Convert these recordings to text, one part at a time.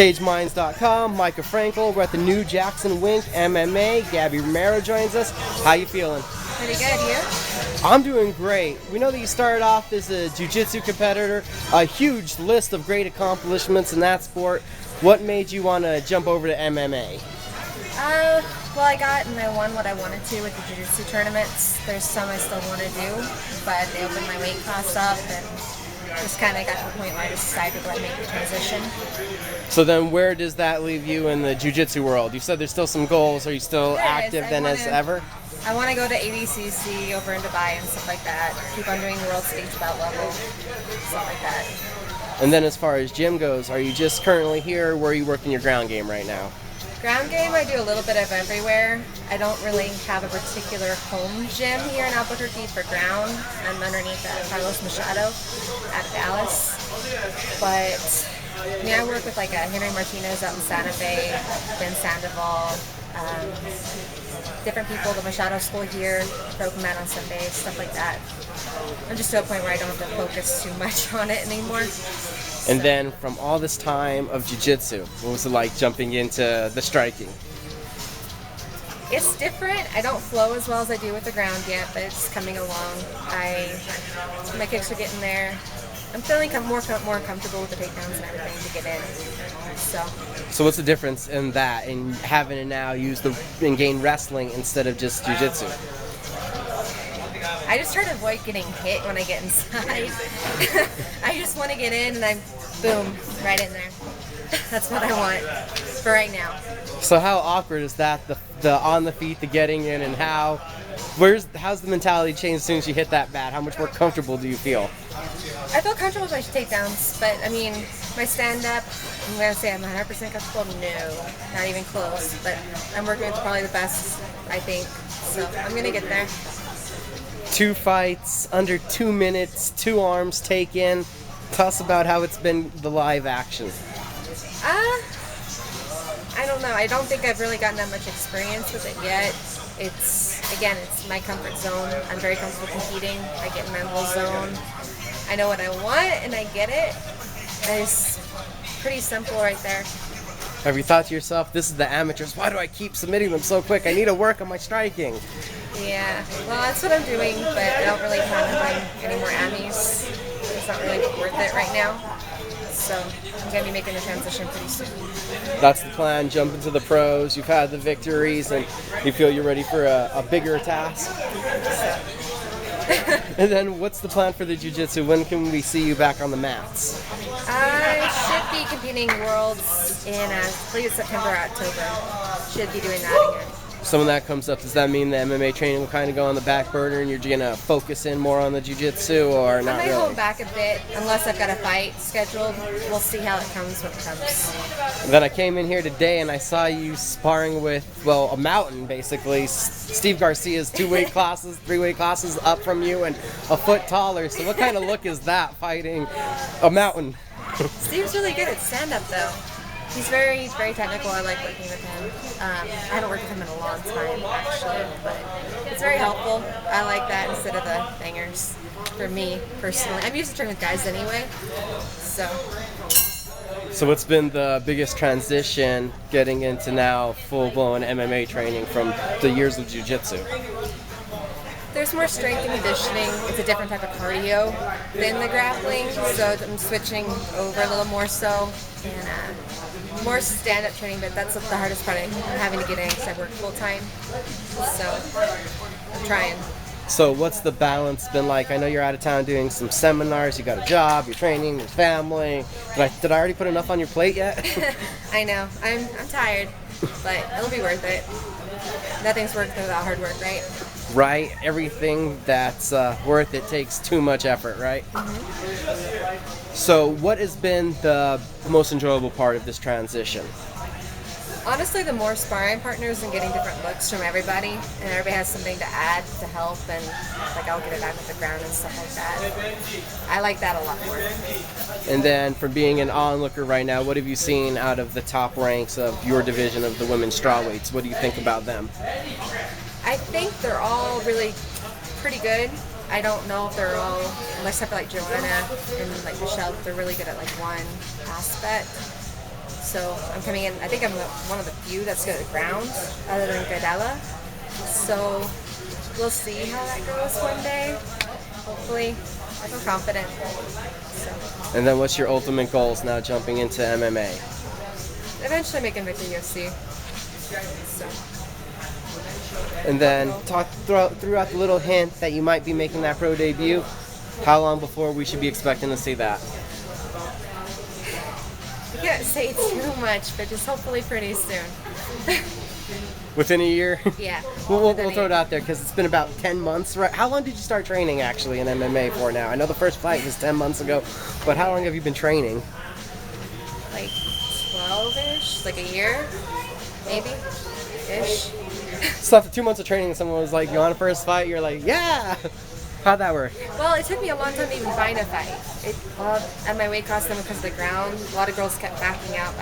CageMinds.com, Micah Frankel. We're at the new Jackson Wink MMA. Gabby Romero joins us. How you feeling? Pretty good, you? I'm doing great. We know that you started off as a Jiu Jitsu competitor, a huge list of great accomplishments in that sport. What made you want to jump over to MMA? Well, I got and I won what I wanted to with the Jiu Jitsu tournaments. There's some I still want to do, but they opened my weight class up and just kind of got to the point where I decided to make the transition. So then where does that leave you in the Jiu Jitsu world? You said there's still some goals. Are you still active then as ever? I want to go to ADCC over in Dubai and stuff like that. Keep on doing the world stage bout level, stuff like that. And then as far as gym goes, are you just currently here, or where are you working your ground game right now? Ground game, I do a little bit of everywhere. I don't really have a particular home gym here in Albuquerque for ground. I'm underneath Carlos Machado out of Dallas. But I mean, I work with Henry Martinez out in Santa Fe, Ben Sandoval, different people, the Machado School here, Broken Man on Sundays, stuff like that. I'm just to a point where I don't have to focus too much on it anymore. And then from all this time of jiu-jitsu, what was it like jumping into the striking? It's different. I don't flow as well as I do with the ground yet, but it's coming along. My kicks are getting there. I'm feeling more comfortable with the takedowns and everything to get in. So what's the difference in that, in having to now and gain wrestling instead of just jiu-jitsu? I just try to avoid getting hit when I get inside. I just want to get in and I'm, boom, right in there. That's what I want for right now. So how awkward is that, the on the feet, the getting in, and how's the mentality changed as soon as you hit that bat? How much more comfortable do you feel? I feel comfortable with my takedowns, but I mean, my stand-up, I'm going to say I'm 100% comfortable. No, not even close. But I'm working with probably the best, I think. So I'm going to get there. 2 fights, under 2 minutes, 2 arms taken. Tell us about how it's been, the live action. I don't know. I don't think I've really gotten that much experience with it yet. It's my comfort zone. I'm very comfortable competing. I get in my little zone. I know what I want and I get it. And it's pretty simple right there. Have you thought to yourself, this is the amateurs, why do I keep submitting them so quick? I need to work on my striking. Yeah, well, that's what I'm doing, but I don't really plan on buying any more Amis. It's not really worth it right now. So I'm going to be making a transition pretty soon. That's the plan, jump into the pros. You've had the victories, and you feel you're ready for a bigger task. And then what's the plan for the jiu-jitsu? When can we see you back on the mats? I should be competing Worlds in, I believe it's September or October. Should be doing that again. So when that comes up, does that mean the MMA training will kind of go on the back burner and you're going to focus in more on the jiu-jitsu, or not really? I might hold back a bit unless I've got a fight scheduled. We'll see how it comes when it comes. And then I came in here today and I saw you sparring with, a mountain basically. Steve Garcia's 2 weight classes, 3 weight classes up from you and a foot taller. So what kind of look is that, fighting a mountain? Steve's really good at stand-up though. He's very technical. I like working with him. I haven't worked with him in a long time, actually, but it's very helpful. I like that instead of the bangers, for me, personally. I'm used to training with guys anyway, so. So what's been the biggest transition getting into now full-blown MMA training from the years of jiu-jitsu? There's more strength and conditioning. It's a different type of cardio than the grappling, so I'm switching over a little more so, and more stand-up training, but that's the hardest part I'm having to get in because I work full-time, so I'm trying. So what's the balance been like? I know you're out of town doing some seminars, you got a job, you're training, your family. Did I already put enough on your plate yet? I know. I'm tired, but it'll be worth it. Nothing's worth it without hard work, right? Right. Everything that's worth it takes too much effort, right? Mm-hmm. So what has been the most enjoyable part of this transition? Honestly, the more sparring partners and getting different looks from everybody, and everybody has something to add to help, and I'll get it back with the ground and stuff like that. I like that a lot more. And then from being an onlooker right now, what have you seen out of the top ranks of your division of the women's strawweights? What do you think about them? I think they're all really pretty good. I don't know if they're all, except for Joanna and Michelle, they're really good at one aspect. So I'm coming in, I think I'm one of the few that's good at ground, other than Gadella. So we'll see how that goes one day. Hopefully, I feel confident. So. And then what's your ultimate goals now jumping into MMA? Eventually make it with the UFC. So. And then talk throughout the little hint that you might be making that pro debut. How long before we should be expecting to see that? I can't say too much, but just hopefully pretty soon. Within a year? Yeah. We'll throw it out there because it's been about 10 months, right? How long did you start training actually in MMA for now? I know the first fight was 10 months ago, but how long have you been training? Like 12-ish, like a year, maybe, ish. So after 2 months of training, someone was like, you want a first fight? You're like, yeah! How'd that work? Well, it took me a long time to even find a fight. At my weight class, then because of the ground, a lot of girls kept backing out.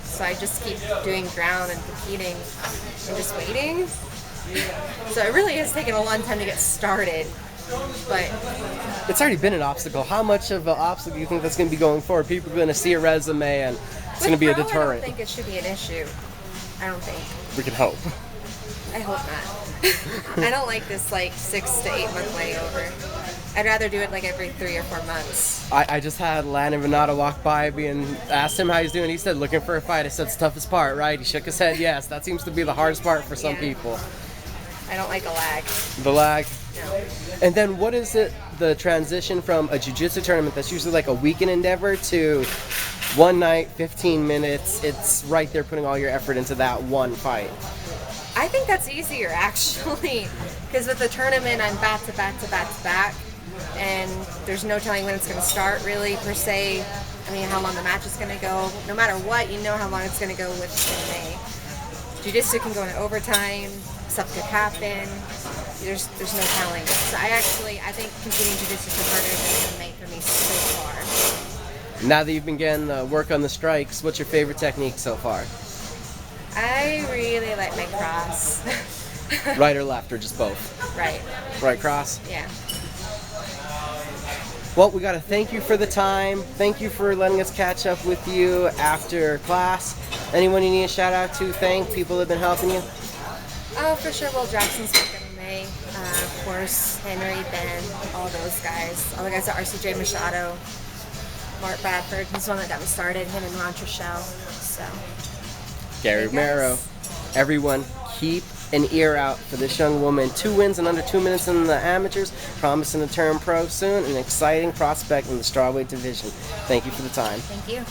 So I just keep doing ground and competing and just waiting. So it really has taken a long time to get started. But it's already been an obstacle. How much of an obstacle do you think that's going to be going forward? People are going to see a resume and it's going to be a deterrent. I don't think it should be an issue. I don't think. We can hope. I hope not. I don't like this like 6 to 8 month layover. I'd rather do it like every 3 or 4 months. I just had Landon Venata walk by me and asked him how he's doing. He said, looking for a fight. I said, it's the toughest part, right? He shook his head, yes. That seems to be the hardest part for some people. I don't like a lag. The lag? No. And then what is it, the transition from a jiu-jitsu tournament that's usually like a weekend endeavor to one night, 15 minutes, it's right there putting all your effort into that one fight? I think that's easier actually, because with the tournament I'm back to back to back to back, and there's no telling when it's going to start really per se. I mean, how long the match is going to go. No matter what, you know how long it's going to go with MMA. Jiu-Jitsu can go into overtime. Stuff could happen. There's no telling. So I think competing Jiu-Jitsu is harder than MMA for me so far. Now that you've been getting work on the strikes, what's your favorite technique so far? I really like my cross. Right or left, or just both? Right. Right cross? Yeah. Well, we got to thank you for the time. Thank you for letting us catch up with you after class. Anyone you need a shout out to, thank people that have been helping you? Oh, for sure. Will Jackson's from May. Of course, Henry, Ben, all those guys. All the guys at RCJ Machado. Mark Bradford, he's the one that got me started. Him and Ron Trishelle. So. Gary Romero. Everyone, keep an ear out for this young woman. 2 wins in under 2 minutes in the amateurs, promising to turn pro soon, an exciting prospect in the strawweight division. Thank you for the time. Thank you.